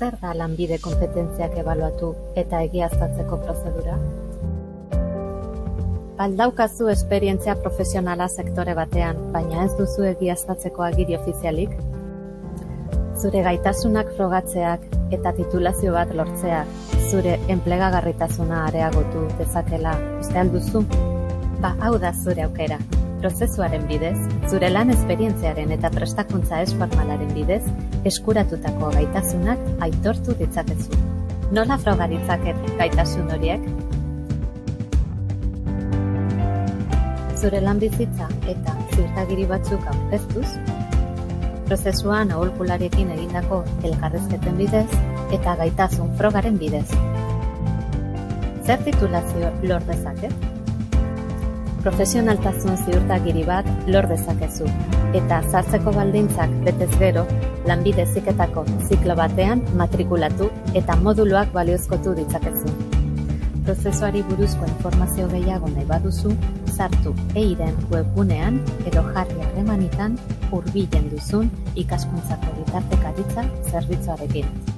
Zer da lanbide konpetentziak ebaluatu eta egiaztatzeko prozedura? Baldaukazu esperientzia profesionala sektore batean, baina ez duzu egiaztatzeko agiri ofizialik? Zure gaitasunak frogatzeak eta titulazio bat lortzeak zure enplegagarritasuna areagotu dezakela uste al duzu? Hau da zure aukera. Prozesuaren bidez, zure lan esperientziaren eta prestakuntza ez formalaren bidez, eskuratutako gaitasunak aitortu ditzakezu. Nola froga ditzaket gaitasun horiek? Zure lan bizitza eta ziurtagiri batzuk aurkeztuz, prozesuan aholkulariekin egindako elkarrizketen bidez eta gaitasun frogaren bidez. Zer titulazio lor dezaket? Profesionaltasun ziurtagiri bat lor dezakezu, eta sartzeko baldintzak betez gero, lanbide heziketako ziklo batean matrikulatu eta moduluak baliozkotu ditzakezu. Prozesuari buruzko informazio gehiago nahi baduzu, sartu EIRen webgunean edo jarri harremanitan hurbilen duzun ikaskuntzako bitartekaritza zerbitzuarekin.